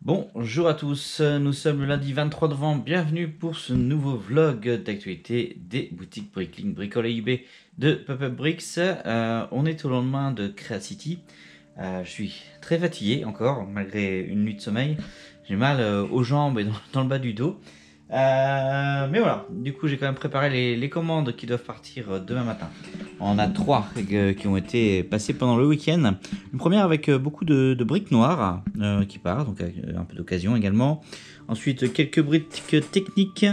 Bonjour à tous, nous sommes le lundi 23 novembre, bienvenue pour ce nouveau vlog d'actualité des boutiques Bricklink, Bricole et eBay de Pop-Up Bricks. On est au lendemain de Crea City. Je suis très fatigué encore, malgré une nuit de sommeil. J'ai mal aux jambes et dans le bas du dos. Mais voilà, du coup j'ai quand même préparé les commandes qui doivent partir demain matin. On a 3 qui ont été passées pendant le week-end. Une première avec beaucoup de briques noires qui part, donc avec un peu d'occasion également. Ensuite quelques briques techniques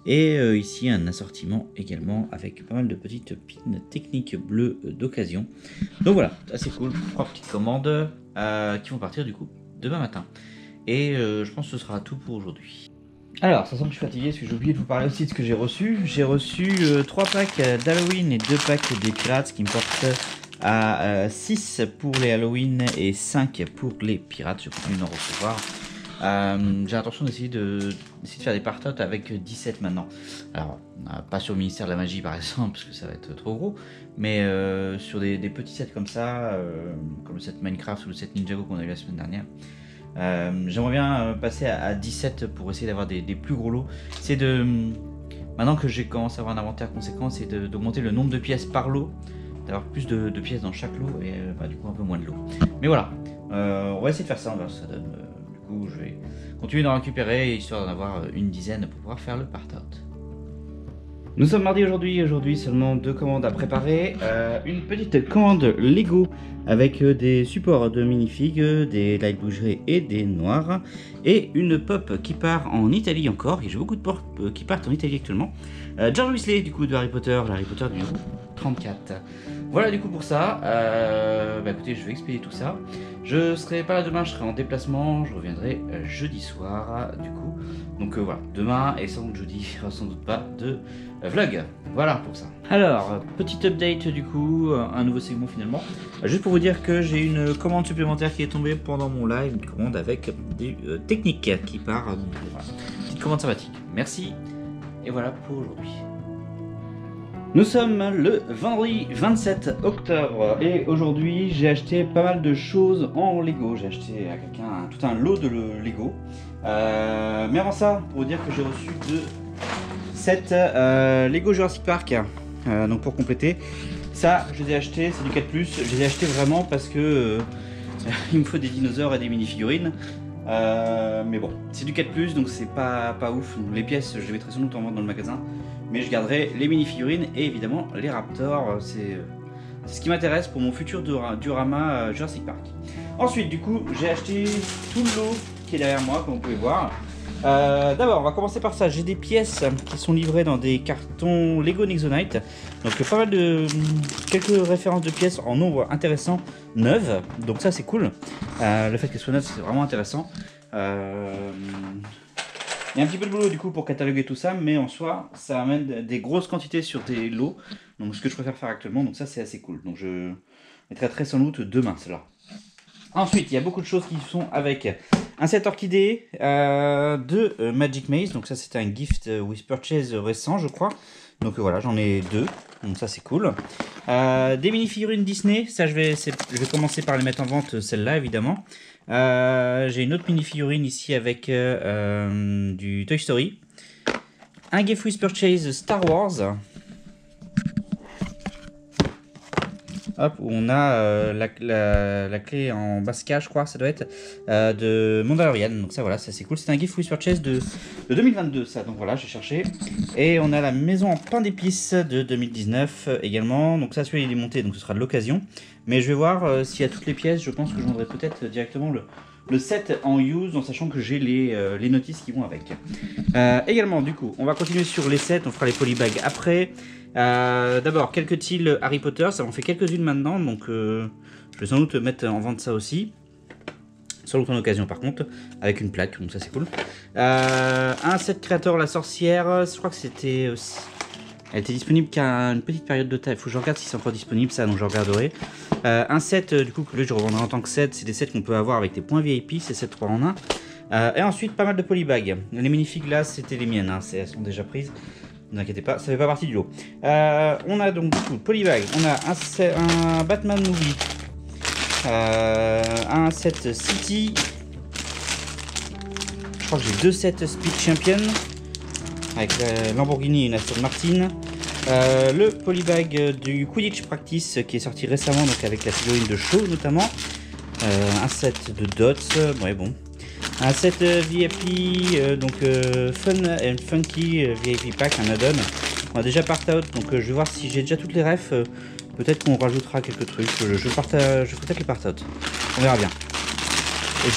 et ici un assortiment également avec pas mal de petites pins techniques bleues d'occasion. Donc voilà, assez cool, 3 petites commandes qui vont partir du coup demain matin. Et je pense que ce sera tout pour aujourd'hui. Alors, ça sent que je suis fatigué parce que j'ai oublié de vous parler aussi de ce que j'ai reçu. J'ai reçu 3 packs d'Halloween et 2 packs des pirates qui me portent à 6 pour les Halloween et 5 pour les pirates. Je continue d'en recevoir. J'ai l'intention d'essayer de faire des partotes avec 17 maintenant. Alors, pas sur le ministère de la magie par exemple, parce que ça va être trop gros, mais sur des petits sets comme ça, comme le set Minecraft ou le set Ninjago qu'on a eu la semaine dernière. J'aimerais bien passer à 17 pour essayer d'avoir des plus gros lots. C'est maintenant que j'ai commencé à avoir un inventaire conséquent, c'est d'augmenter le nombre de pièces par lot, d'avoir plus de pièces dans chaque lot et du coup un peu moins de lots. Mais voilà, on va essayer de faire ça, on va voir ce que ça donne. Du coup je vais continuer d'en récupérer histoire d'en avoir une dizaine pour pouvoir faire le part-out. Nous sommes mardi aujourd'hui seulement 2 commandes à préparer. Une petite commande Lego avec des supports de minifigs, des light bougerets et des noirs. Et une pop qui part en Italie encore. J'ai beaucoup de pop qui partent en Italie actuellement. George Weasley du coup de Harry Potter du numéro 34. Voilà du coup pour ça. Écoutez, je vais expédier tout ça. Je serai pas là demain, je serai en déplacement. Je reviendrai jeudi soir du coup. Donc voilà, demain et sans doute jeudi, il n'y aura sans doute pas de vlog. Voilà pour ça. Alors, petite update du coup, un nouveau segment finalement. Juste pour vous dire que j'ai une commande supplémentaire qui est tombée pendant mon live, une commande avec des techniques qui part. Voilà. Petite commande sympathique. Merci. Et voilà pour aujourd'hui. Nous sommes le vendredi 27 octobre et aujourd'hui j'ai acheté pas mal de choses en Lego. J'ai acheté à quelqu'un tout un lot de Lego. Mais avant ça, pour vous dire que j'ai reçu 2 sets Lego Jurassic Park. Donc pour compléter, ça je les ai achetés, c'est du 4+. Je les ai achetés vraiment parce que il me faut des dinosaures et des mini-figurines. Mais bon, c'est du 4+, donc c'est pas ouf. Les pièces, je les mettrai sans doute en vente dans le magasin. Mais je garderai les mini-figurines et évidemment les Raptors. C'est ce qui m'intéresse pour mon futur diorama Jurassic Park. Ensuite, du coup, j'ai acheté tout le lot qui est derrière moi, comme vous pouvez voir. D'abord, on va commencer par ça. J'ai des pièces qui sont livrées dans des cartons Lego Nexonite. Donc, pas mal de quelques références de pièces en nombre intéressant, neuves. Donc, ça, c'est cool. Le fait qu'elles soient neuves, c'est vraiment intéressant. Il y a un petit peu de boulot du coup pour cataloguer tout ça, mais en soi, ça amène des grosses quantités sur des lots. Donc, ce que je préfère faire actuellement, donc ça, c'est assez cool. Donc, je mettrai très sans doute demain, cela. Ensuite, il y a beaucoup de choses qui sont avec un set orchidée de Magic Maze. Donc ça, c'était un gift with purchase récent, je crois. Donc voilà, j'en ai 2. Donc ça, c'est cool. Des mini-figurines Disney. Ça, je vais commencer par les mettre en vente, celle-là, évidemment. J'ai une autre mini-figurine ici avec du Toy Story. Un gift with purchase Star Wars. Hop, où on a la clé en Basca, je crois, ça doit être, de Mandalorian. Donc ça, voilà, ça c'est cool. C'est un gift with purchase de 2022, ça. Donc voilà, j'ai cherché. Et on a la maison en pain d'épices de 2019 également. Donc ça, celui-là, il est monté, donc ce sera de l'occasion. Mais je vais voir s'il y a toutes les pièces. Je pense que je vendrai peut-être directement le set en use, en sachant que j'ai les notices qui vont avec. Également, du coup, on va continuer sur les sets. On fera les polybags après. D'abord quelques tiles Harry Potter, ça m'en fait quelques-unes maintenant, donc je vais sans doute mettre en vente ça aussi, sans doute en occasion par contre, avec une plaque, donc ça c'est cool. Un set Créateur la sorcière, je crois que c'était elle était disponible qu'à une petite période de temps, il faut que je regarde si c'est encore disponible ça, donc je regarderai. Un set du coup que je revendrai en tant que set, c'est des sets qu'on peut avoir avec des points VIP, c'est 7 3 en 1. Et ensuite pas mal de polybags, les minifigs là c'était les miennes, hein, elles sont déjà prises. Ne vous inquiétez pas, ça fait pas partie du lot. On a donc du coup polybag, on a un Batman Movie, un set City, crois que j'ai 2 sets Speed Champion avec la Lamborghini et une Aston Martin. Le polybag du Quidditch Practice qui est sorti récemment, donc avec la figurine de show notamment. Un set de dots, ouais bon. Un set VIP, donc Fun and Funky VIP Pack, un add-on. On a déjà part-out, donc je vais voir si j'ai déjà toutes les refs. Peut-être qu'on rajoutera quelques trucs. Je ferai peut-être les part-out. On verra bien.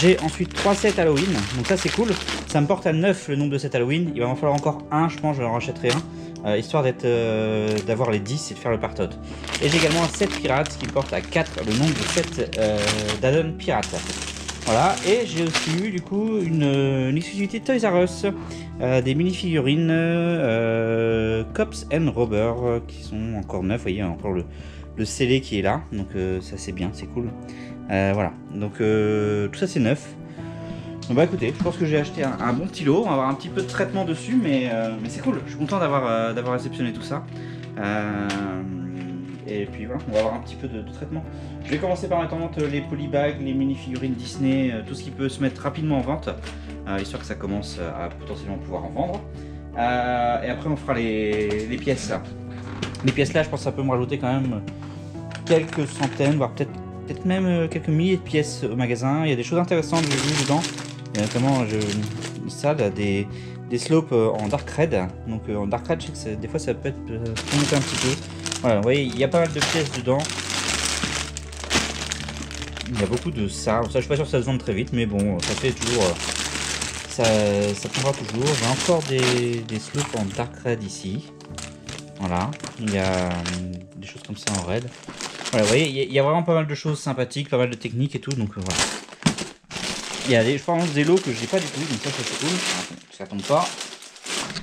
J'ai ensuite 3 sets Halloween, donc ça c'est cool. Ça me porte à 9 le nombre de sets Halloween. Il va m'en falloir encore un, je pense, je en rachèterai un. Histoire d'avoir les 10 et de faire le part-out. Et j'ai également un set pirate, ce qui me porte à 4 le nombre de sets d'add-on pirate. Voilà, et j'ai aussi eu du coup une exclusivité Toys R Us, des mini-figurines Cops and Robber qui sont encore neufs. Vous voyez, encore le scellé qui est là, donc ça c'est bien, c'est cool. Voilà, donc tout ça c'est neuf. Donc bah écoutez, je pense que j'ai acheté un bon petit lot, on va avoir un petit peu de traitement dessus, mais c'est cool, je suis content d'avoir réceptionné tout ça. Et puis voilà, on va avoir un petit peu de traitement. Je vais commencer par mettre en vente les polybags, les mini-figurines Disney, tout ce qui peut se mettre rapidement en vente, histoire que ça commence à potentiellement pouvoir en vendre. Et après on fera les pièces. Les pièces là, je pense que ça peut me rajouter quand même quelques centaines, voire peut-être même quelques milliers de pièces au magasin. Il y a des choses intéressantes, j'ai vu dedans. Il y a notamment ça, là, des slopes en Dark Red. Donc en Dark Red, je sais que des fois ça peut monter un petit peu. Voilà, vous voyez, il y a pas mal de pièces dedans. Il y a beaucoup de ça. Ça, je suis pas sûr que ça se vende très vite, mais bon, ça fait toujours. Ça prendra toujours. J'ai encore des slopes en Dark Red ici. Voilà, il y a des choses comme ça en Red. Voilà, vous voyez, il y a vraiment pas mal de choses sympathiques, pas mal de techniques et tout, donc voilà. Il y a je pense des lots que j'ai pas du tout, donc ça c'est cool. Ça tombe pas.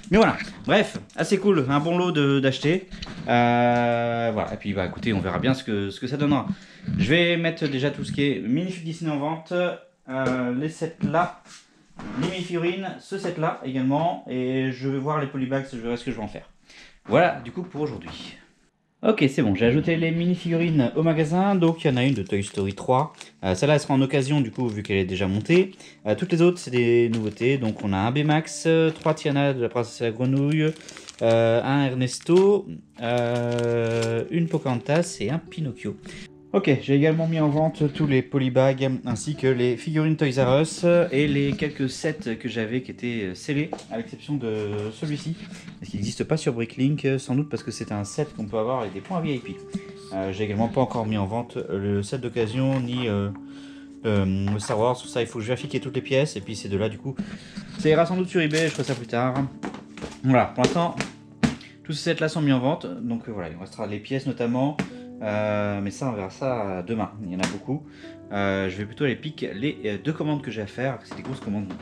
Mais voilà, bref, assez cool, un bon lot d'acheter. Voilà, et puis bah écoutez, on verra bien ce que ça donnera. Je vais mettre déjà tout ce qui est minifig Disney en vente, les sets là, les mini-figurines, ce set là également, et je vais voir les polybags, je verrai ce que je vais en faire. Voilà, du coup pour aujourd'hui. Ok, c'est bon, j'ai ajouté les mini-figurines au magasin, donc il y en a une de Toy Story 3. Celle-là, elle sera en occasion, du coup, vu qu'elle est déjà montée. Toutes les autres, c'est des nouveautés. Donc on a un Baymax, 3 Tiana de la princesse et la grenouille, un Ernesto, une Pocahontas et un Pinocchio. Ok, j'ai également mis en vente tous les polybags ainsi que les figurines Toys R Us et les quelques sets que j'avais qui étaient scellés, à l'exception de celui-ci, parce qu'il n'existe pas sur Bricklink, sans doute parce que c'est un set qu'on peut avoir avec des points VIP. J'ai également pas encore mis en vente le set d'occasion ni Star Wars, tout ça il faut que je vérifie qu'il y ait toutes les pièces, et puis ces deux-là du coup, ça ira sans doute sur eBay, je ferai ça plus tard. Voilà, pour l'instant, tous ces sets-là sont mis en vente, donc voilà, il restera les pièces notamment. Mais ça on verra ça demain, il y en a beaucoup. Je vais plutôt aller piquer les 2 commandes que j'ai à faire, c'est des grosses commandes, donc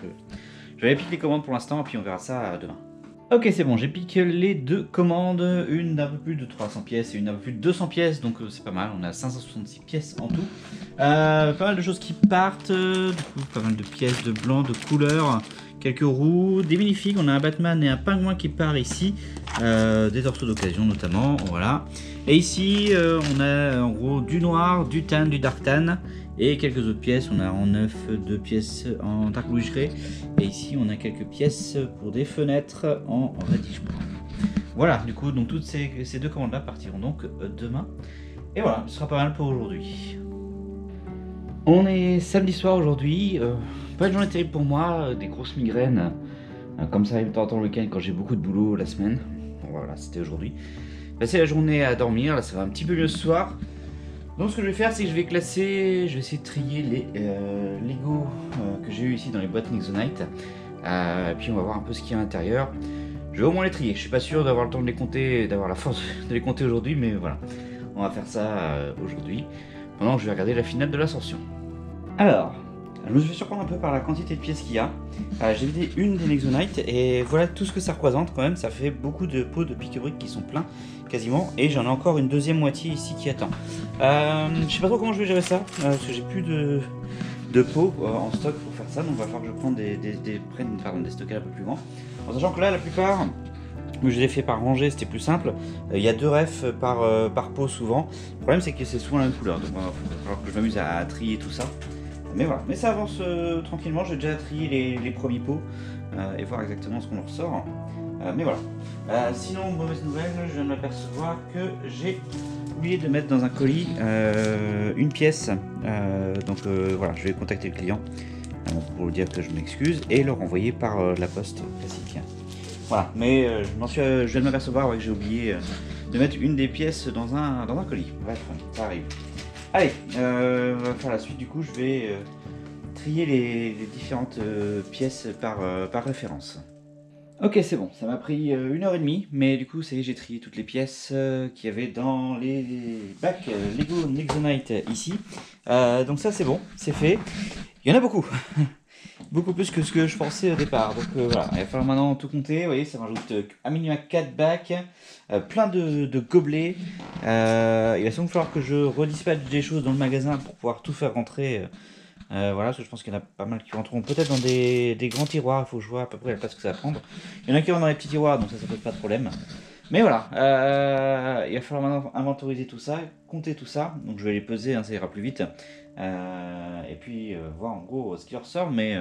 je vais aller piquer les commandes pour l'instant et puis on verra ça demain. Ok, c'est bon, j'ai piqué les 2 commandes, une d'un peu plus de 300 pièces et une d'un peu plus de 200 pièces, donc c'est pas mal, on a 566 pièces en tout. Pas mal de choses qui partent, du coup pas mal de pièces de blanc, de couleurs, quelques roues, des minifigs, on a un Batman et un pingouin qui part ici, des torseaux d'occasion notamment, voilà. Et ici on a en gros du noir, du tan, du dark tan et quelques autres pièces. On a en neuf 2 pièces en dark bluish gray et ici on a quelques pièces pour des fenêtres en reddish brown. Voilà, du coup donc toutes ces 2 commandes là partiront donc demain et voilà, ce sera pas mal pour aujourd'hui. On est samedi soir aujourd'hui, pas une journée terrible pour moi, des grosses migraines comme ça arrive de temps en temps le week-end quand j'ai beaucoup de boulot la semaine. Bon, voilà, c'était aujourd'hui. Passer la journée à dormir, là ça va un petit peu mieux ce soir. Donc ce que je vais faire, c'est que je vais classer, je vais essayer de trier les Lego que j'ai eu ici dans les boîtes Nixonite. Puis on va voir un peu ce qu'il y a à l'intérieur. Je vais au moins les trier, je suis pas sûr d'avoir le temps de les compter, d'avoir la force de les compter aujourd'hui, mais voilà. On va faire ça aujourd'hui, pendant que je vais regarder la finale de l'Ascension. Alors, je me suis fait surprendre un peu par la quantité de pièces qu'il y a. J'ai vidé une des Nixonite et voilà tout ce que ça représente quand même. Ça fait beaucoup de pots de pique-briques qui sont pleins quasiment. Et j'en ai encore une deuxième moitié ici qui attend. Je sais pas trop comment je vais gérer ça parce que j'ai plus de pots en stock pour faire ça. Donc il va falloir que je prenne des stockers un peu plus grands. En sachant que là la plupart, je l'ai fait par rangée, c'était plus simple. Il y a 2 refs par pot souvent. Le problème c'est que c'est souvent la même couleur. Donc il va falloir que je m'amuse à trier tout ça. Mais voilà, mais ça avance tranquillement, j'ai déjà trié les premiers pots et voir exactement ce qu'on en ressort. Mais voilà. Sinon, mauvaise nouvelle, je viens de m'apercevoir que j'ai oublié de mettre dans un colis une pièce. Donc voilà, je vais contacter le client pour lui dire que je m'excuse et le renvoyer par la poste classique. Voilà, mais je viens de m'apercevoir que j'ai oublié de mettre une des pièces dans un colis. Bref, ça arrive. Allez, on va faire la suite. Du coup, je vais trier les différentes pièces par référence. Ok, c'est bon, ça m'a pris 1h30, mais du coup, ça y est, j'ai trié toutes les pièces qu'il y avait dans les bacs Lego Nexonite ici. Donc ça, c'est bon, c'est fait. Il y en a beaucoup. Beaucoup plus que ce que je pensais au départ. Donc voilà, il va falloir maintenant tout compter. Vous voyez, ça m'ajoute à minimum 4 bacs, plein de gobelets. Il va sûrement falloir que je redispatche des choses dans le magasin pour pouvoir tout faire rentrer. Voilà, parce que je pense qu'il y en a pas mal qui rentreront peut-être dans des grands tiroirs. Il faut que je vois à peu près la place que ça va prendre. Il y en a qui vont dans les petits tiroirs, donc ça pose pas de problème. Mais voilà, il va falloir maintenant inventoriser tout ça, compter tout ça. Donc je vais les peser, hein, ça ira plus vite. Et puis voir en gros ce qui ressort. Mais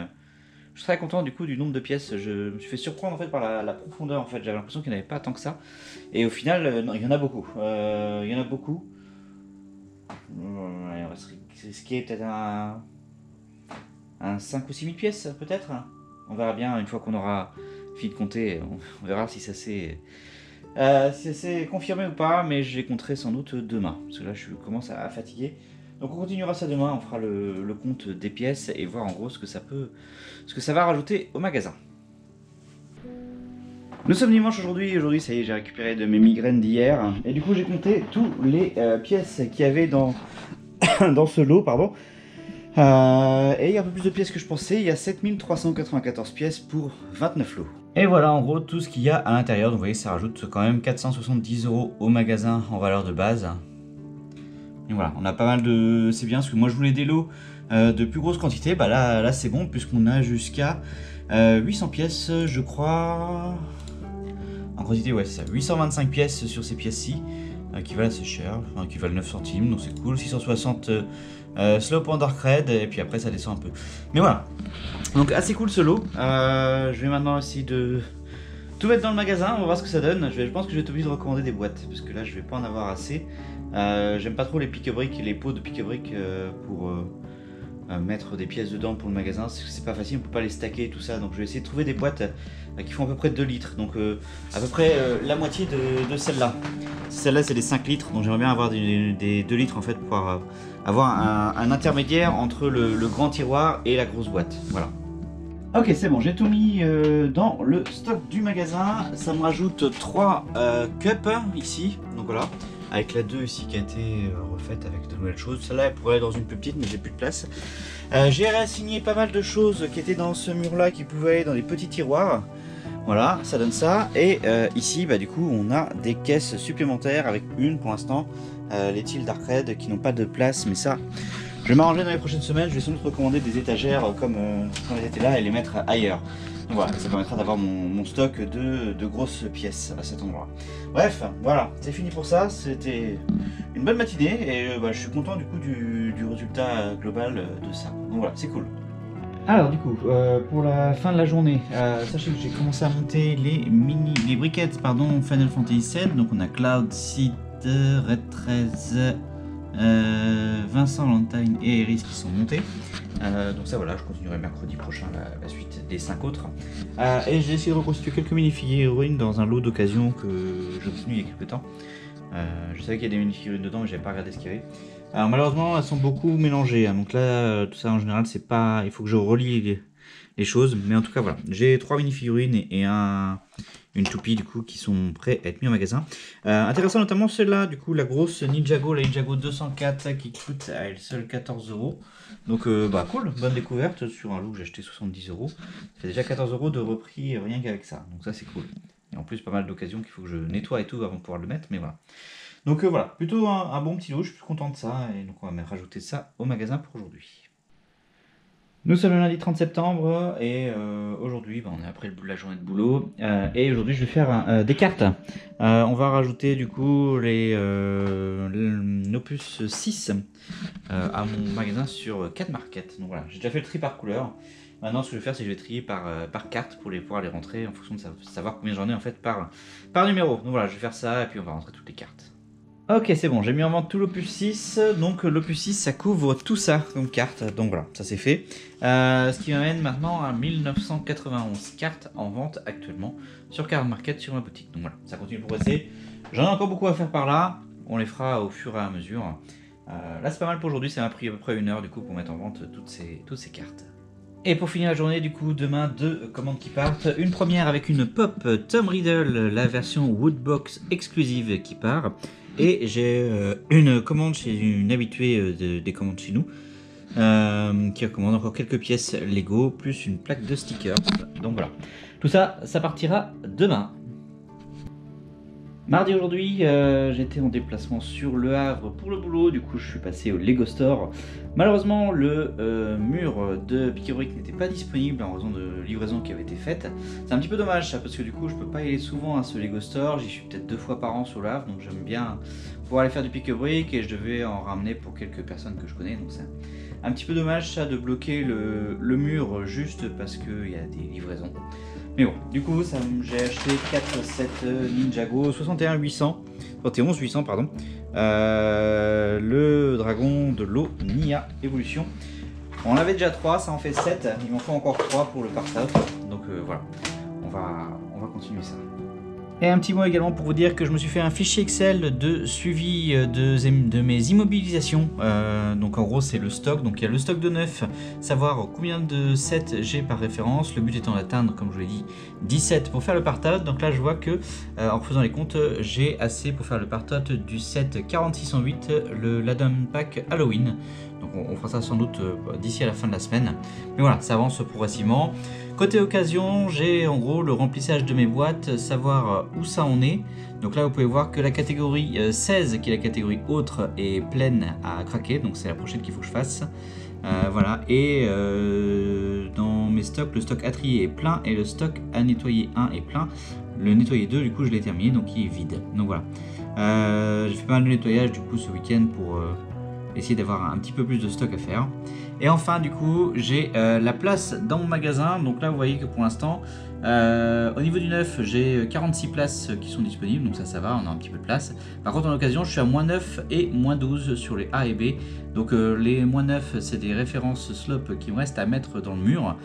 je serais content du coup du nombre de pièces. Je me suis fait surprendre en fait par la profondeur. En fait, j'avais l'impression qu'il n'y en avait pas tant que ça. Et au final, non, il y en a beaucoup. Il y en a beaucoup. On va se risquer peut-être un 5 ou 6 000 pièces peut-être. On verra bien une fois qu'on aura fini de compter. On verra si ça s'est confirmé ou pas. Mais je les compterai sans doute demain. Parce que là, je commence à fatiguer. Donc on continuera ça demain, on fera le compte des pièces et voir en gros ce que ça va rajouter au magasin. Nous sommes dimanche aujourd'hui, ça y est, j'ai récupéré de mes migraines d'hier et du coup j'ai compté toutes les pièces qu'il y avait dans, dans ce lot, pardon. Et il y a un peu plus de pièces que je pensais, il y a 7394 pièces pour 29 lots. Et voilà en gros tout ce qu'il y a à l'intérieur, donc vous voyez ça rajoute quand même 470 € au magasin en valeur de base. Et voilà, on a pas mal de... C'est bien parce que moi je voulais des lots de plus grosse quantité. Bah là c'est bon puisqu'on a jusqu'à 800 pièces je crois. En quantité ouais c'est ça, 825 pièces sur ces pièces-ci qui valent assez cher, enfin, qui valent 9 centimes donc c'est cool. 660 Slope en Dark Red et puis après ça descend un peu. Mais voilà, donc assez cool ce lot. Je vais maintenant essayer de tout mettre dans le magasin, on va voir ce que ça donne. Je pense que je vais être obligé de recommander des boîtes parce que là je vais pas en avoir assez. J'aime pas trop les pique-briques, les pots de pique-briques pour mettre des pièces dedans pour le magasin. C'est pas facile, on peut pas les stacker et tout ça. Donc je vais essayer de trouver des boîtes qui font à peu près 2 litres. Donc à peu près la moitié de celle-là. Celle-là c'est des 5 litres. Donc j'aimerais bien avoir des 2 litres en fait pour avoir un intermédiaire entre le grand tiroir et la grosse boîte. Voilà. Ok, c'est bon, j'ai tout mis dans le stock du magasin. Ça me rajoute 3 cups ici. Donc voilà. Avec la 2 ici qui a été refaite avec de nouvelles choses. Celle-là elle pourrait aller dans une plus petite mais j'ai plus de place. J'ai réassigné pas mal de choses qui étaient dans ce mur là qui pouvaient aller dans les petits tiroirs. Voilà, ça donne ça. Et ici bah, du coup on a des caisses supplémentaires avec une pour l'instant. Les Teal Dark Red qui n'ont pas de place mais ça je vais m'arranger dans les prochaines semaines. Je vais sans doute recommander des étagères comme elles étaient là et les mettre ailleurs. Donc voilà, ça permettra d'avoir mon stock de grosses pièces à cet endroit. Bref, voilà, c'est fini pour ça. C'était une bonne matinée et je suis content du coup du résultat global de ça. Donc voilà, c'est cool. Alors du coup, pour la fin de la journée, sachez que j'ai commencé à monter les briquettes Final Fantasy VII. Donc on a Cloud, Seed, Red 13, Vincent, Lantine et Eris qui sont montés. Donc ça voilà, je continuerai mercredi prochain la suite des 5 autres. Et j'ai essayé de reconstituer quelques mini-figurines dans un lot d'occasion que j'ai obtenu il y a quelques temps. Je savais qu'il y a des mini-figurines dedans mais j'avais pas regardé ce qu'il y avait. Alors malheureusement elles sont beaucoup mélangées, hein. Donc là tout ça en général c'est pas... Il faut que je relie les choses. Mais en tout cas voilà, j'ai 3 mini-figurines et une toupie du coup qui sont prêts à être mis en magasin. Intéressant notamment celle-là, du coup la grosse Ninjago, la Ninjago 204 qui coûte à elle seule 14 €. Donc cool, bonne découverte sur un lot que j'ai acheté 70 €. Ça fait déjà 14 € de repris rien qu'avec ça, donc ça c'est cool. Et en plus pas mal d'occasions qu'il faut que je nettoie et tout avant de pouvoir le mettre, mais voilà. Donc voilà, plutôt un bon petit lot, je suis content de ça, et donc on va rajouter ça au magasin pour aujourd'hui. Nous sommes le lundi 30 septembre et aujourd'hui on est après la journée de boulot et aujourd'hui je vais faire des cartes. On va rajouter du coup l'opus 6 à mon magasin sur 4 market. Donc voilà, j'ai déjà fait le tri par couleur. Maintenant ce que je vais faire c'est que je vais trier par carte pour pouvoir les rentrer en fonction de savoir combien j'en ai en fait par numéro. Donc voilà, je vais faire ça et puis on va rentrer toutes les cartes. Ok, c'est bon, j'ai mis en vente tout l'opus 6, donc l'opus 6 ça couvre tout ça comme carte, donc voilà, ça c'est fait. Ce qui m'amène maintenant à 1991 cartes en vente actuellement sur Card Market sur ma boutique, donc voilà, ça continue de progresser. J'en ai encore beaucoup à faire par là, on les fera au fur et à mesure. Là c'est pas mal pour aujourd'hui, ça m'a pris à peu près 1 heure du coup pour mettre en vente toutes ces cartes. Et pour finir la journée, du coup, demain, 2 commandes qui partent. Une première avec une pop Tom Riddle, la version Woodbox exclusive qui part. Et j'ai une commande chez une habituée des commandes chez nous, qui recommande encore quelques pièces Lego, plus une plaque de stickers. Donc voilà, tout ça, ça partira demain. Mardi aujourd'hui, j'étais en déplacement sur Le Havre pour le boulot, du coup je suis passé au Lego Store. Malheureusement le mur de Pick & Brick n'était pas disponible en raison de livraison qui avait été faite. C'est un petit peu dommage ça, parce que du coup je peux pas y aller souvent à ce Lego Store, j'y suis peut-être 2 fois par an sur Le Havre, donc j'aime bien pouvoir aller faire du Pick & Brick et je devais en ramener pour quelques personnes que je connais, donc c'est un petit peu dommage ça de bloquer le mur juste parce qu'il y a des livraisons. Mais bon, du coup, j'ai acheté 4 sets Ninjago 71 800 pardon. Le dragon de l'eau Nia Evolution. On avait déjà 3, ça en fait 7. Il m'en faut encore 3 pour le part-out. Donc voilà, on va continuer ça. Et un petit mot également pour vous dire que je me suis fait un fichier Excel de suivi de mes immobilisations. Donc en gros c'est le stock, donc il y a le stock de neuf, savoir combien de sets j'ai par référence, le but étant d'atteindre, comme je vous l'ai dit, 17 pour faire le part-out. Donc là je vois que en faisant les comptes, j'ai assez pour faire le part-out du set 4608, l'add-on pack Halloween. Donc on fera ça sans doute d'ici à la fin de la semaine. Mais voilà, ça avance progressivement. Côté occasion, j'ai en gros le remplissage de mes boîtes, savoir où ça en est. Donc là vous pouvez voir que la catégorie 16, qui est la catégorie autre, est pleine à craquer. Donc c'est la prochaine qu'il faut que je fasse. Voilà, et dans mes stocks, le stock à trier est plein et le stock à nettoyer 1 est plein. Le nettoyer 2 du coup je l'ai terminé, donc il est vide. Donc voilà, j'ai fait pas mal de nettoyage du coup ce week-end pour essayer d'avoir un petit peu plus de stock à faire. Et enfin du coup j'ai la place dans mon magasin. Donc là vous voyez que pour l'instant au niveau du neuf j'ai 46 places qui sont disponibles, donc ça va, on a un petit peu de place. Par contre en occasion je suis à -9 et -12 sur les A et B. Donc les -9 c'est des références slope qui me restent à mettre dans le mur.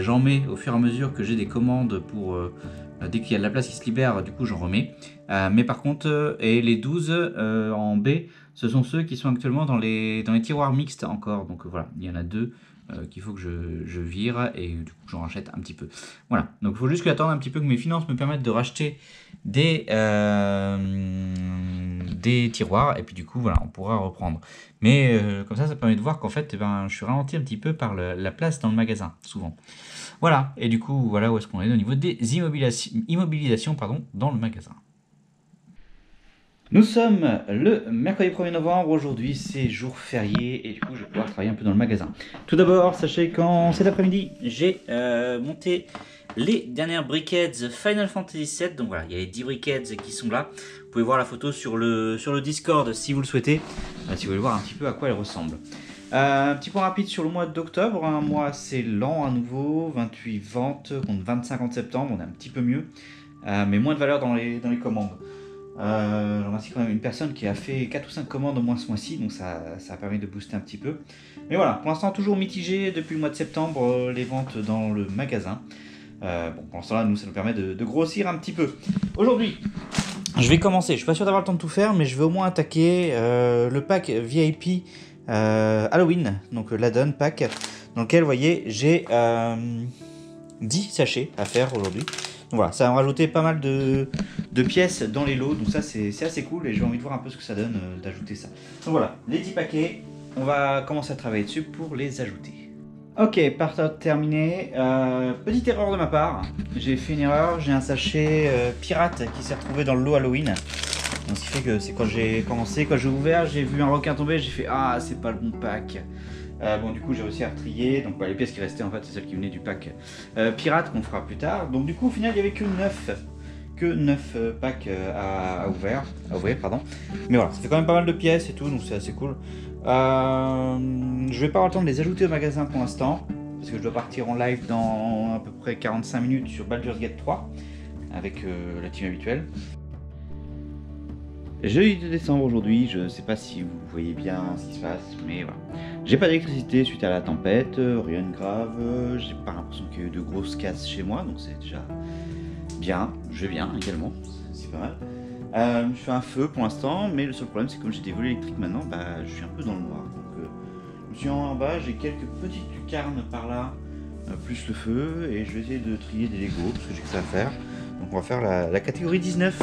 J'en mets au fur et à mesure que j'ai des commandes pour dès qu'il y a de la place qui se libère, du coup j'en remets. Mais par contre, et les 12 en B, ce sont ceux qui sont actuellement dans les tiroirs mixtes encore. Donc voilà, il y en a 2 qu'il faut que je vire et du coup j'en rachète un petit peu. Voilà, donc il faut juste que j'attende un petit peu que mes finances me permettent de racheter des tiroirs et puis du coup voilà, on pourra reprendre. Mais comme ça permet de voir qu'en fait je suis ralenti un petit peu par la place dans le magasin, souvent. Voilà, et du coup, voilà où est-ce qu'on est au niveau des immobilisations dans le magasin. Nous sommes le mercredi 1er novembre, aujourd'hui c'est jour férié et du coup je vais pouvoir travailler un peu dans le magasin. Tout d'abord, sachez qu'en cet après-midi, j'ai monté les dernières briquettes Final Fantasy VII. Donc voilà, il y a les 10 briquettes qui sont là. Vous pouvez voir la photo sur le Discord si vous le souhaitez, si vous voulez voir un petit peu à quoi elles ressemblent. Un petit point rapide sur le mois d'octobre, un mois assez lent à nouveau, 28 ventes contre 25 en septembre, on est un petit peu mieux, mais moins de valeur dans les commandes. Je remercie quand même une personne qui a fait 4 ou 5 commandes au moins ce mois-ci, donc ça a permis de booster un petit peu. Mais voilà, pour l'instant toujours mitigé depuis le mois de septembre les ventes dans le magasin. Bon, pour l'instant là, ça nous permet de grossir un petit peu. Aujourd'hui, je vais commencer, je suis pas sûr d'avoir le temps de tout faire, mais je vais au moins attaquer le pack VIP Halloween, donc l'add-on pack, dans lequel vous voyez j'ai 10 sachets à faire aujourd'hui. Donc voilà, ça va me rajouter pas mal de pièces dans les lots, donc ça c'est assez cool et j'ai envie de voir un peu ce que ça donne d'ajouter ça. Donc voilà, les 10 paquets, on va commencer à travailler dessus pour les ajouter. Ok, part-out terminé. Petite erreur de ma part, j'ai fait une erreur, j'ai un sachet pirate qui s'est retrouvé dans le lot Halloween. Donc, ce qui fait que c'est quand j'ai commencé, quand j'ai ouvert, j'ai vu un requin tomber, j'ai fait ah c'est pas le bon pack. Bon du coup j'ai réussi à retrier, donc les pièces qui restaient en fait c'est celles qui venaient du pack pirate qu'on fera plus tard. Donc du coup au final il n'y avait que 9 packs à ouvrir, pardon. Mais voilà, ça fait quand même pas mal de pièces et tout, donc c'est assez cool. Je vais pas avoir le temps de les ajouter au magasin pour l'instant, parce que je dois partir en live dans à peu près 45 minutes sur Baldur's Gate 3, avec la team habituelle. Jeudi 2 décembre aujourd'hui, je sais pas si vous voyez bien ce qui se passe, mais voilà. J'ai pas d'électricité suite à la tempête, rien de grave, j'ai pas l'impression qu'il y a eu de grosses casses chez moi, donc c'est déjà bien, je vais bien également, c'est pas mal. Je fais un feu pour l'instant, mais le seul problème c'est que comme j'ai des volets électriques maintenant, je suis un peu dans le noir. Donc je me suis en bas, j'ai quelques petites lucarnes par là, plus le feu, et je vais essayer de trier des Lego, parce que j'ai que ça à faire. Donc on va faire la catégorie 19,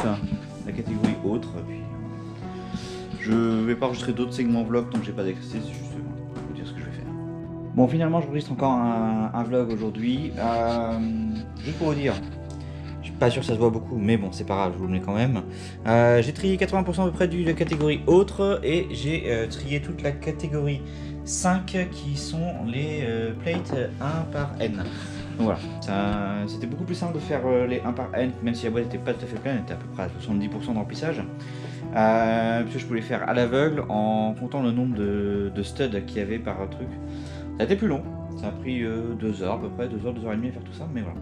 la catégorie autre, puis je vais pas enregistrer d'autres segments vlog tant que j'ai pas d'électricité, c'est juste pour vous dire ce que je vais faire. Bon finalement j'enregistre encore un vlog aujourd'hui, juste pour vous dire, je suis pas sûr que ça se voit beaucoup, mais bon c'est pas grave, je vous le mets quand même. J'ai trié 80% à peu près de la catégorie autre, et j'ai trié toute la catégorie 5 qui sont les plates 1 par N. Donc voilà, c'était beaucoup plus simple de faire les 1 par N, même si la boîte n'était pas tout à fait pleine, elle était à peu près à 70% de remplissage. Puisque je pouvais les faire à l'aveugle en comptant le nombre de studs qu'il y avait par truc. Ça a été plus long, ça a pris 2 heures à peu près, 2 heures, 2 heures et demie à faire tout ça, mais voilà.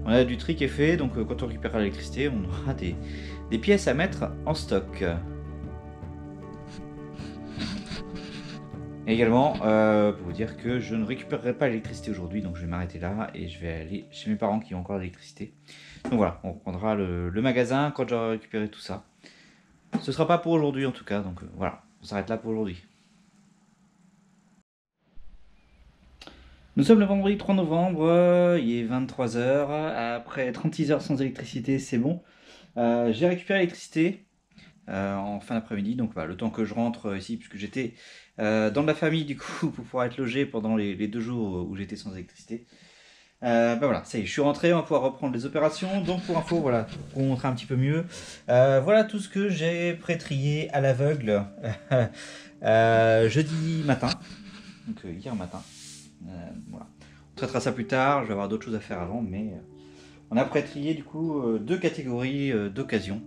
On a du tri qui est fait, donc quand on récupérera l'électricité, on aura des pièces à mettre en stock. Et également, pour vous dire que je ne récupérerai pas l'électricité aujourd'hui, donc je vais m'arrêter là et je vais aller chez mes parents qui ont encore l'électricité. Donc voilà, on reprendra le magasin quand j'aurai récupéré tout ça. Ce sera pas pour aujourd'hui en tout cas, donc voilà, on s'arrête là pour aujourd'hui. Nous sommes le vendredi 3 novembre, il est 23 h, après 36 heures sans électricité, c'est bon. J'ai récupéré l'électricité en fin d'après-midi, donc le temps que je rentre ici, puisque j'étais dans la famille du coup pour pouvoir être logé pendant les 2 jours où j'étais sans électricité. Voilà, ça y est, je suis rentré, on va pouvoir reprendre les opérations. Donc pour info, voilà, pour vous montrer un petit peu mieux, voilà tout ce que j'ai pré-trié à l'aveugle jeudi matin, donc hier matin. Voilà. On traitera ça plus tard, je vais avoir d'autres choses à faire avant, mais on a pré-trié du coup 2 catégories d'occasion.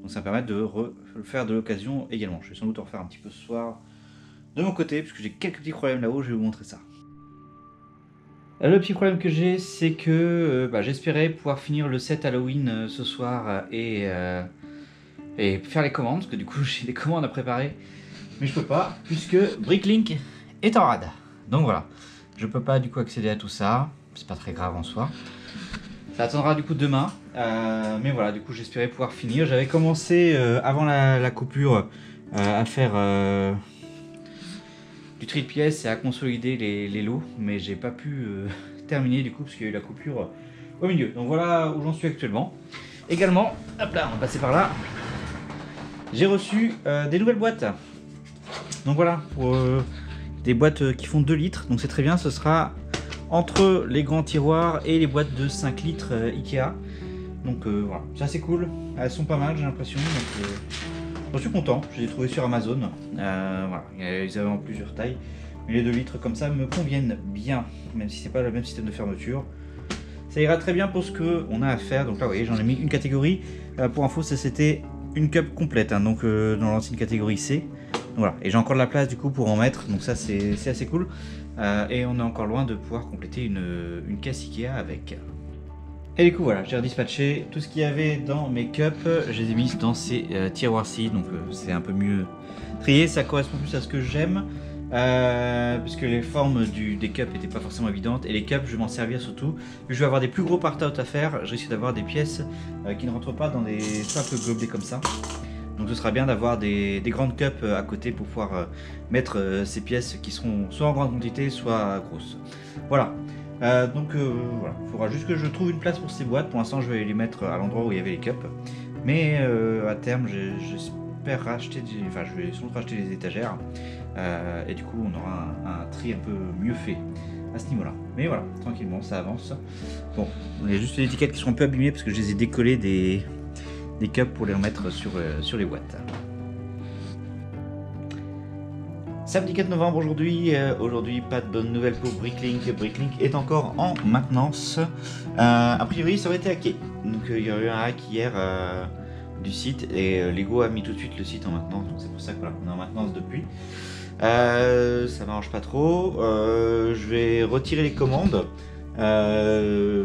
Donc ça me permet de refaire de l'occasion également. Je vais sans doute en refaire un petit peu ce soir de mon côté, puisque j'ai quelques petits problèmes là-haut, je vais vous montrer ça. Le petit problème que j'ai, c'est que j'espérais pouvoir finir le set Halloween ce soir et faire les commandes, parce que du coup j'ai des commandes à préparer, mais je peux pas, puisque Bricklink est en rade. Donc voilà, je peux pas du coup accéder à tout ça, c'est pas très grave en soi. Ça attendra du coup demain, mais voilà, du coup j'espérais pouvoir finir. J'avais commencé avant la coupure à faire du tri de pièces et à consolider les lots, mais j'ai pas pu terminer du coup parce qu'il y a eu la coupure au milieu. Donc voilà où j'en suis actuellement. Également, hop là, on va passer par là. J'ai reçu des nouvelles boîtes. Donc voilà, pour des boîtes qui font 2 litres, donc c'est très bien, ce sera entre les grands tiroirs et les boîtes de 5 litres Ikea. Donc voilà, c'est assez cool, elles sont pas mal j'ai l'impression, donc j'en suis content, je les ai trouvées sur Amazon. Voilà, ils avaient en plusieurs tailles, mais les 2 litres comme ça me conviennent bien, même si c'est pas le même système de fermeture. Ça ira très bien pour ce qu'on a à faire. Donc là, vous voyez, j'en ai mis une catégorie. Pour info, ça c'était une cup complète, hein, donc dans l'ancienne catégorie C. Donc, voilà, et j'ai encore de la place du coup pour en mettre, donc ça c'est assez cool. Et on est encore loin de pouvoir compléter une caisse Ikea avec. Et du coup voilà, j'ai redispatché tout ce qu'il y avait dans mes cups, je les ai mis dans ces tiroirs-ci, donc c'est un peu mieux trié, ça correspond plus à ce que j'aime, puisque les formes des cups n'étaient pas forcément évidentes, et les cups je vais m'en servir surtout, je vais avoir des plus gros part-out à faire, je risque d'avoir des pièces qui ne rentrent pas dans des simples gobelets comme ça. Donc ce sera bien d'avoir des grandes cups à côté pour pouvoir mettre ces pièces qui seront soit en grande quantité, soit grosses. Voilà. Donc voilà, il faudra juste que je trouve une place pour ces boîtes. Pour l'instant je vais les mettre à l'endroit où il y avait les cups. Mais à terme j'espère racheter, je vais sans doute racheter les étagères. Et du coup on aura un tri un peu mieux fait à ce niveau là. Mais voilà, tranquillement ça avance. Bon, il y a juste les étiquettes qui sont un peu abîmées parce que je les ai décollées des des cups pour les remettre sur les boîtes. Samedi 4 novembre aujourd'hui, pas de bonnes nouvelles pour Bricklink. Bricklink est encore en maintenance. A priori ça aurait été hacké. Donc il y a eu un hack hier du site et Lego a mis tout de suite le site en maintenance. Donc c'est pour ça qu'on est en maintenance depuis. Ça m'arrange pas trop. Je vais retirer les commandes.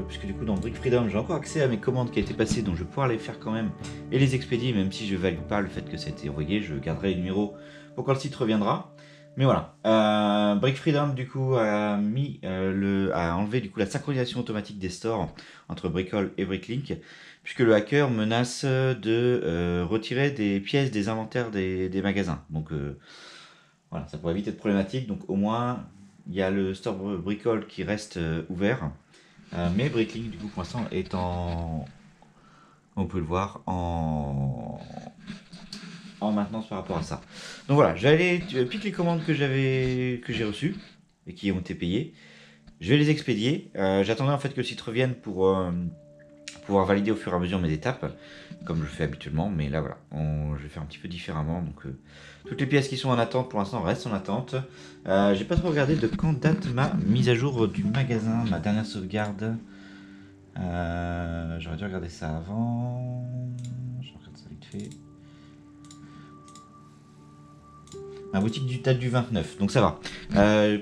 Puisque du coup dans Brick Freedom j'ai encore accès à mes commandes qui a été passées, donc je vais pouvoir les faire quand même et les expédier, même si je valide pas le fait que ça a été envoyé. Je garderai les numéros pour quand le site reviendra. Mais voilà, Brick Freedom du coup a enlevé du coup la synchronisation automatique des stores entre Brickall et Bricklink, puisque le hacker menace de retirer des pièces des inventaires des magasins. Donc voilà, ça pourrait vite être problématique. Donc au moins il y a le store Brickall qui reste ouvert, mais Bricklink du coup pour l'instant est en, on peut le voir, en maintenance par rapport à ça. Donc voilà, j'allais piquer les commandes que j'ai reçues et qui ont été payées. Je vais les expédier. J'attendais en fait que le site revienne pour pouvoir valider au fur et à mesure mes étapes, comme je fais habituellement. Mais là voilà, je vais faire un petit peu différemment. Donc toutes les pièces qui sont en attente pour l'instant restent en attente. J'ai pas trop regardé de quand date ma mise à jour du magasin, ma dernière sauvegarde. J'aurais dû regarder ça avant. Je regarde ça vite fait. Ma boutique date du 29, donc ça va.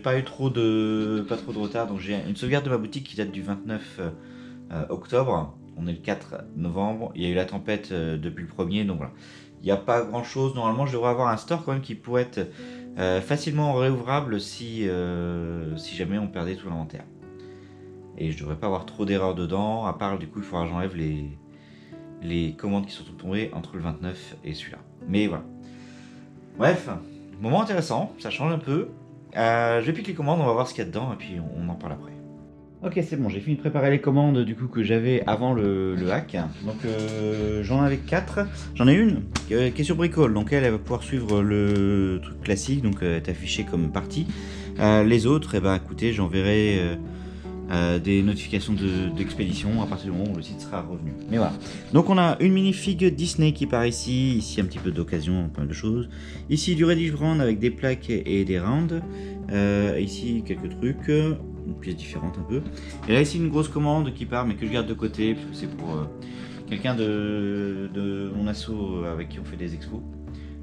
Pas trop de retard, donc j'ai une sauvegarde de ma boutique qui date du 29 octobre. On est le 4 novembre, il y a eu la tempête depuis le 1er, donc voilà. Il n'y a pas grand chose, normalement je devrais avoir un store quand même qui pourrait être facilement réouvrable si jamais on perdait tout l'inventaire. Et je devrais pas avoir trop d'erreurs dedans, à part du coup il faudra que j'enlève les commandes qui sont tombées entre le 29 et celui-là. Mais voilà. Bref. Moment intéressant, ça change un peu. Je vais piquer les commandes, on va voir ce qu'il y a dedans et puis on en parle après. Ok, c'est bon, j'ai fini de préparer les commandes du coup que j'avais avant le hack. Donc j'en avais 4. J'en ai une qui est sur Brickall, donc elle va pouvoir suivre le truc classique, donc est affichée comme partie. Les autres, eh ben, écoutez, j'enverrai des notifications d'expédition à partir du moment où le site sera revenu. Mais voilà. Donc on a une minifig Disney qui part ici un petit peu d'occasion, pas mal de choses. Ici du Reddish Brand avec des plaques et des rounds. Ici quelques trucs, une pièce différente un peu. Et là ici une grosse commande qui part mais que je garde de côté parce que c'est pour quelqu'un de mon asso avec qui on fait des expos.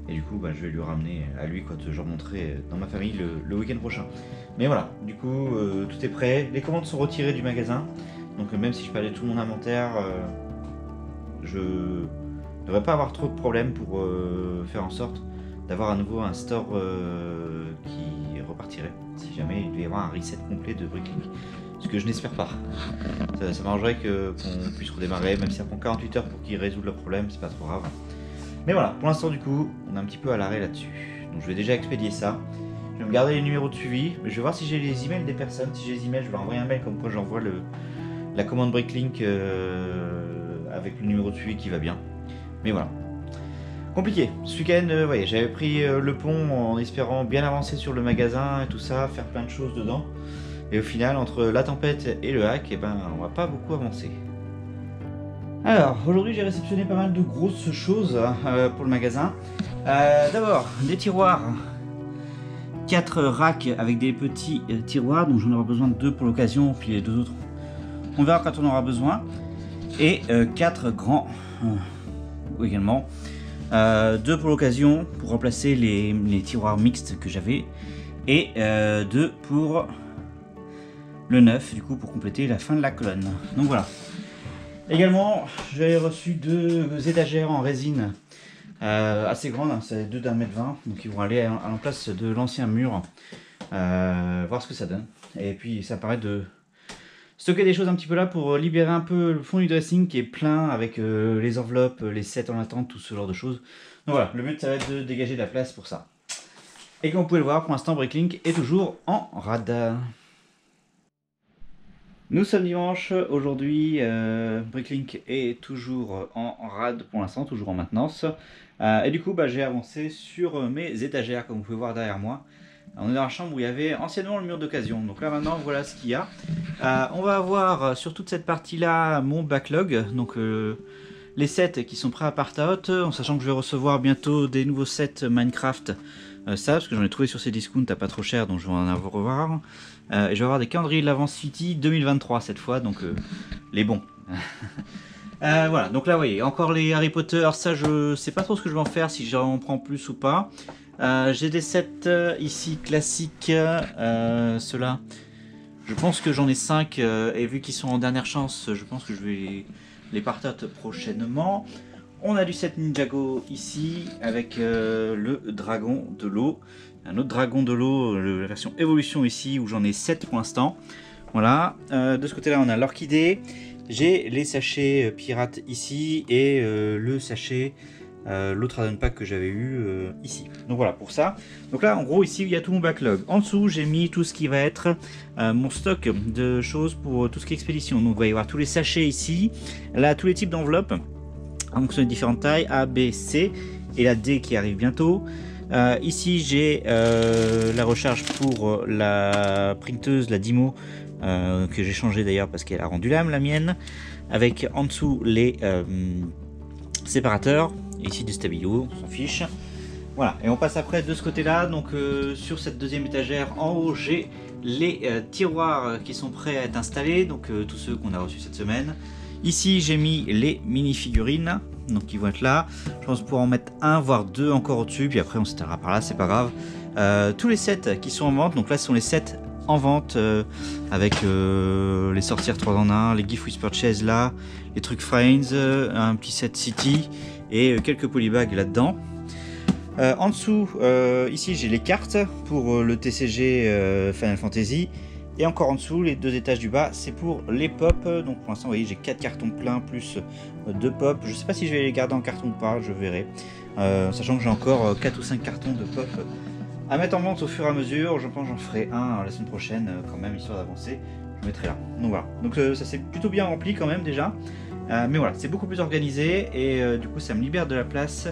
Et du coup, je vais lui ramener à lui quand je remonterai dans ma famille le week-end prochain. Mais voilà, du coup, tout est prêt. Les commandes sont retirées du magasin. Donc même si je perdais tout mon inventaire, je ne devrais pas avoir trop de problèmes pour faire en sorte d'avoir à nouveau un store qui repartirait. Si jamais il devait y avoir un reset complet de Bricklink. Ce que je n'espère pas. Ça m'arrangerait qu'on puisse redémarrer, même si ça prend 48 heures pour qu'ils résolvent le problème, c'est pas trop grave. Mais voilà, pour l'instant du coup, on est un petit peu à l'arrêt là-dessus. Donc je vais déjà expédier ça. Je vais me garder les numéros de suivi. Je vais voir si j'ai les emails des personnes. Si j'ai les emails, je vais leur envoyer un mail comme quoi j'envoie la commande Bricklink avec le numéro de suivi qui va bien. Mais voilà. Compliqué. Ce week-end, voyez, j'avais pris le pont en espérant bien avancer sur le magasin et tout ça, faire plein de choses dedans. Et au final, entre la tempête et le hack, on va pas beaucoup avancer. Alors, aujourd'hui j'ai réceptionné pas mal de grosses choses pour le magasin. D'abord, des tiroirs. 4 racks avec des petits tiroirs, donc j'en aurai besoin de 2 pour l'occasion, puis les 2 autres, on verra quand on aura besoin. Et 4 grands également. 2 pour l'occasion, pour remplacer les tiroirs mixtes que j'avais. Et 2 pour le 9, du coup, pour compléter la fin de la colonne. Donc voilà. Également, j'ai reçu 2 étagères en résine assez grandes, hein, c'est 2 d'1,20 m, donc ils vont aller à la place de l'ancien mur, voir ce que ça donne. Et puis ça permet de stocker des choses un petit peu là pour libérer un peu le fond du dressing qui est plein avec les enveloppes, les sets en attente, tout ce genre de choses. Donc voilà, le but ça va être de dégager de la place pour ça. Et comme vous pouvez le voir, pour l'instant Bricklink est toujours en rade. Nous sommes dimanche, aujourd'hui Bricklink est toujours en rade pour l'instant, toujours en maintenance. Et du coup j'ai avancé sur mes étagères comme vous pouvez voir derrière moi. On est dans la chambre où il y avait anciennement le mur d'occasion. Donc là maintenant voilà ce qu'il y a. On va avoir sur toute cette partie là mon backlog, donc les sets qui sont prêts à part-out, en sachant que je vais recevoir bientôt des nouveaux sets Minecraft. Ça, parce que j'en ai trouvé sur ces discounts à pas trop cher, donc je vais en avoir. Et je vais avoir des calendriers de l'Avance City 2023 cette fois, donc les bons. Voilà, donc là, vous voyez, encore les Harry Potter, ça je sais pas trop ce que je vais en faire, si j'en prends plus ou pas. J'ai des sets ici classiques, ceux-là. Je pense que j'en ai 5, et vu qu'ils sont en dernière chance, je pense que je vais les part-out prochainement. On a du set Ninjago ici, avec le dragon de l'eau. Un autre dragon de l'eau, la version évolution ici, où j'en ai 7 pour l'instant. Voilà, de ce côté-là, on a l'orchidée. J'ai les sachets pirates ici, et le sachet, l'autre add-on pack que j'avais eu ici. Donc voilà, pour ça. Donc là, en gros, ici, il y a tout mon backlog. En dessous, j'ai mis tout ce qui va être mon stock de choses pour tout ce qui est expédition. Donc, vous va y avoir tous les sachets ici. Là, tous les types d'enveloppes, en fonction des différentes tailles, A, B, C, et la D qui arrive bientôt. Ici, j'ai la recharge pour la printeuse, la Dymo, que j'ai changé d'ailleurs parce qu'elle a rendu l'âme, la mienne. Avec en dessous les séparateurs. Ici du stabilo, on s'en fiche. Voilà, et on passe après de ce côté-là. Donc sur cette deuxième étagère, en haut, j'ai les tiroirs qui sont prêts à être installés. Donc tous ceux qu'on a reçus cette semaine. Ici, j'ai mis les mini-figurines, donc qui vont être là. Je pense pouvoir en mettre un, voire deux encore au-dessus. Puis après, on s'étalera par là, c'est pas grave. Tous les sets qui sont en vente, donc là, ce sont les sets en vente avec les sorcières 3 en 1, les Gift with Purchase là, les trucs Friends, un petit set City et quelques polybags là-dedans. En dessous, ici j'ai les cartes pour le TCG Final Fantasy. Et encore en dessous, les deux étages du bas, c'est pour les pop. Donc pour l'instant, vous voyez, j'ai 4 cartons pleins plus 2 pop. Je sais pas si je vais les garder en carton ou pas, je verrai. Sachant que j'ai encore 4 ou 5 cartons de pop à mettre en vente au fur et à mesure. Je pense que j'en ferai un la semaine prochaine quand même, histoire d'avancer. Je mettrai là. Donc voilà. Donc ça s'est plutôt bien rempli quand même déjà. Mais voilà, c'est beaucoup plus organisé et du coup ça me libère de la place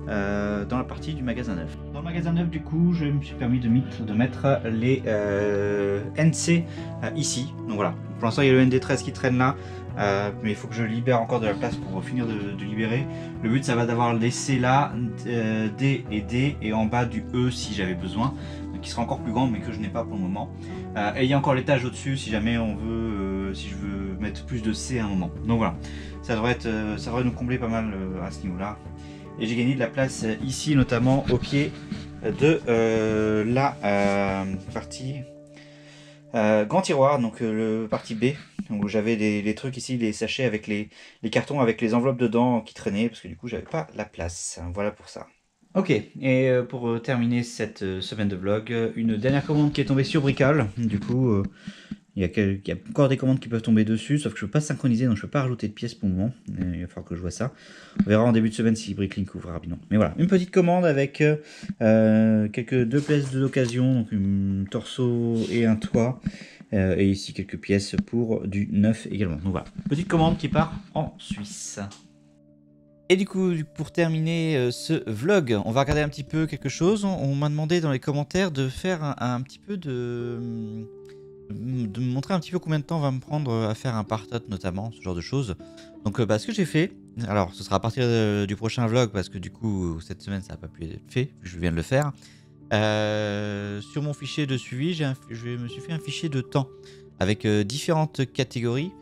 dans la partie du magasin neuf. Dans le magasin neuf du coup je me suis permis de mettre les NC ici. Donc voilà, pour l'instant il y a le ND13 qui traîne là, mais il faut que je libère encore de la place pour finir de libérer. Le but ça va d'avoir les C là, D et D, et en bas du E si j'avais besoin, qui sera encore plus grand mais que je n'ai pas pour le moment. Et il y a encore l'étage au-dessus si jamais on veut, si je veux mettre plus de C à un moment. Donc voilà, ça devrait nous combler pas mal à ce niveau-là. Et j'ai gagné de la place ici, notamment au pied de la partie grand tiroir, donc le partie B, où j'avais les trucs ici, les sachets avec les cartons avec les enveloppes dedans qui traînaient, parce que du coup j'avais pas la place. Voilà pour ça. Ok, et pour terminer cette semaine de vlog, une dernière commande qui est tombée sur Bricole. Du coup, il y a encore des commandes qui peuvent tomber dessus, sauf que je ne peux pas synchroniser, donc je ne peux pas rajouter de pièces pour le moment. Il va falloir que je vois ça. On verra en début de semaine si Bricklink ouvre rapidement. Mais voilà, une petite commande avec deux pièces d'occasion, donc un torso et un toit. Et ici quelques pièces pour du neuf également. Donc voilà, petite commande qui part en Suisse. Et du coup, pour terminer ce vlog, on va regarder un petit peu quelque chose. On m'a demandé dans les commentaires de faire un petit peu de me montrer un petit peu combien de temps va me prendre à faire un part-out notamment, ce genre de choses. Donc ce que j'ai fait, alors ce sera à partir du prochain vlog parce que du coup cette semaine ça n'a pas pu être fait, je viens de le faire. Sur mon fichier de suivi, je me suis fait un fichier de temps avec différentes catégories.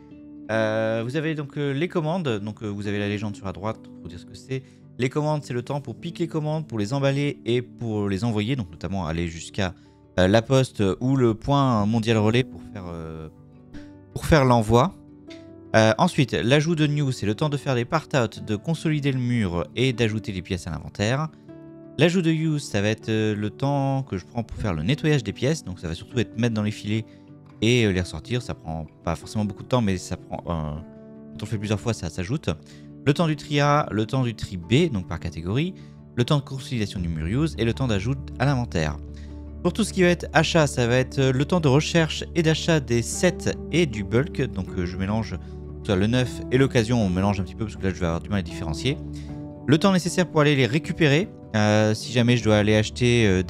Vous avez donc les commandes, donc vous avez la légende sur la droite pour dire ce que c'est. Les commandes, c'est le temps pour piquer les commandes, pour les emballer et pour les envoyer, donc notamment aller jusqu'à la poste ou le point mondial relais pour faire l'envoi. Ensuite, l'ajout de news, c'est le temps de faire des part-out, de consolider le mur et d'ajouter les pièces à l'inventaire. L'ajout de use, ça va être le temps que je prends pour faire le nettoyage des pièces, donc ça va surtout être mettre dans les filets et les ressortir. Ça prend pas forcément beaucoup de temps, mais ça prend quand on le fait plusieurs fois, ça s'ajoute. Le temps du tri A, le temps du tri B, donc par catégorie, le temps de consolidation du mur use et le temps d'ajout à l'inventaire. Pour tout ce qui va être achat, ça va être le temps de recherche et d'achat des sets et du bulk. Donc je mélange soit le neuf et l'occasion, on mélange un petit peu parce que là je vais avoir du mal à différencier. Le temps nécessaire pour aller les récupérer. Si jamais je dois aller acheter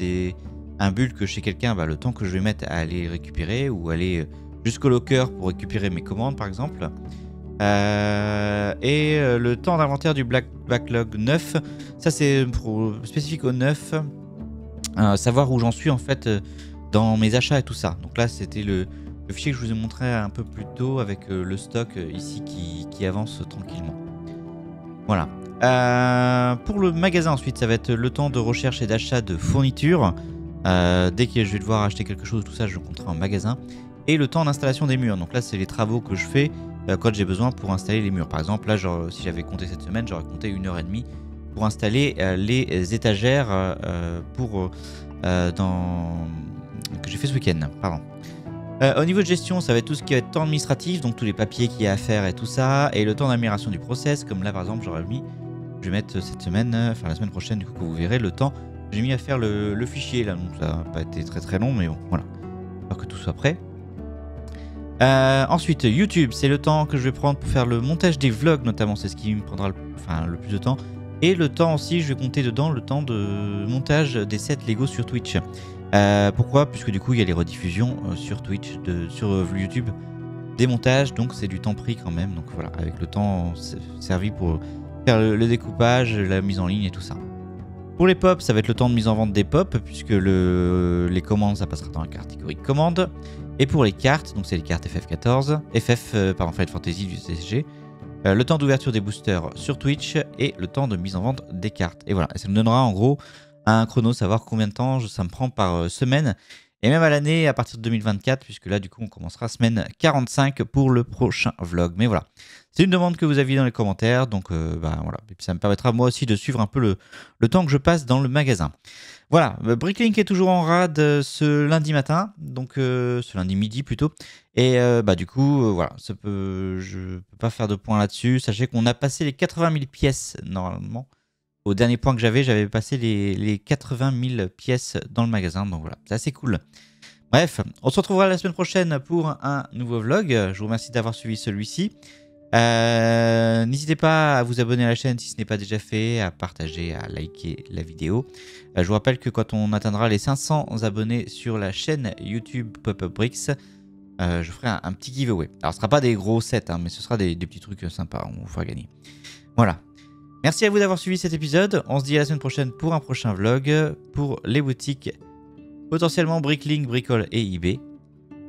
un bulk chez quelqu'un, le temps que je vais mettre à aller récupérer ou aller jusqu'au locker pour récupérer mes commandes par exemple. Le temps d'inventaire du backlog 9, ça c'est spécifique au 9, savoir où j'en suis en fait dans mes achats et tout ça. Donc là c'était le fichier que je vous ai montré un peu plus tôt avec le stock ici qui avance tranquillement. Voilà. Pour le magasin ensuite, ça va être le temps de recherche et d'achat de fournitures. Dès que je vais devoir acheter quelque chose, tout ça, je compterai en magasin. Et le temps d'installation des murs. Donc là, c'est les travaux que je fais quand j'ai besoin pour installer les murs. Par exemple, là, genre, si j'avais compté cette semaine, j'aurais compté 1h30 pour installer les étagères que j'ai fait ce week-end. Pardon. Au niveau de gestion, ça va être tout ce qui va être temps administratif, donc tous les papiers qu'il y a à faire et tout ça, et le temps d'amélioration du process, comme là par exemple, je vais mettre cette semaine, enfin la semaine prochaine, du coup, que vous verrez le temps que j'ai mis à faire le fichier là, donc ça n'a pas été très très long, mais bon, voilà. J'espère que tout soit prêt. Ensuite, YouTube, c'est le temps que je vais prendre pour faire le montage des vlogs, notamment, c'est ce qui me prendra le plus de temps. Et le temps aussi, je vais compter dedans le temps de montage des sets Lego sur Twitch. Pourquoi? Puisque du coup, il y a les rediffusions sur Twitch, sur YouTube, des montages, donc c'est du temps pris quand même. Donc voilà, avec le temps servi pour faire le découpage, la mise en ligne et tout ça. Pour les pops, ça va être le temps de mise en vente des pops, puisque les commandes, ça passera dans la catégorie commande. Et pour les cartes, donc c'est les cartes FF14, Final Fantasy du CSG, le temps d'ouverture des boosters sur Twitch et le temps de mise en vente des cartes. Et voilà, et ça me donnera en gros un chrono, savoir combien de temps ça me prend par semaine. Et même à l'année, à partir de 2024, puisque là, du coup, on commencera semaine 45 pour le prochain vlog. Mais voilà, c'est une demande que vous aviez dans les commentaires. Donc, voilà. Et puis, ça me permettra, moi aussi, de suivre un peu le temps que je passe dans le magasin. Voilà, Bricklink est toujours en rade ce lundi matin. Donc, ce lundi midi plutôt. Et du coup, voilà, je peux pas faire de point là-dessus. Sachez qu'on a passé les 80 000 pièces, normalement. Au dernier point que j'avais passé les 80 000 pièces dans le magasin. Donc voilà, c'est assez cool. Bref, on se retrouvera la semaine prochaine pour un nouveau vlog. Je vous remercie d'avoir suivi celui-ci. N'hésitez pas à vous abonner à la chaîne si ce n'est pas déjà fait, à partager, à liker la vidéo. Je vous rappelle que quand on atteindra les 500 abonnés sur la chaîne YouTube Pop-Up Bricks, je ferai un petit giveaway. Alors ce ne sera pas des gros sets, mais ce sera des petits trucs sympas, on vous fera gagner. Voilà. Merci à vous d'avoir suivi cet épisode. On se dit à la semaine prochaine pour un prochain vlog pour les boutiques potentiellement Bricklink, Bricole et eBay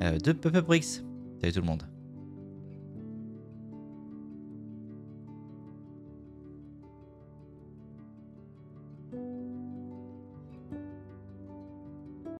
de Pop-Up Bricks. Salut tout le monde.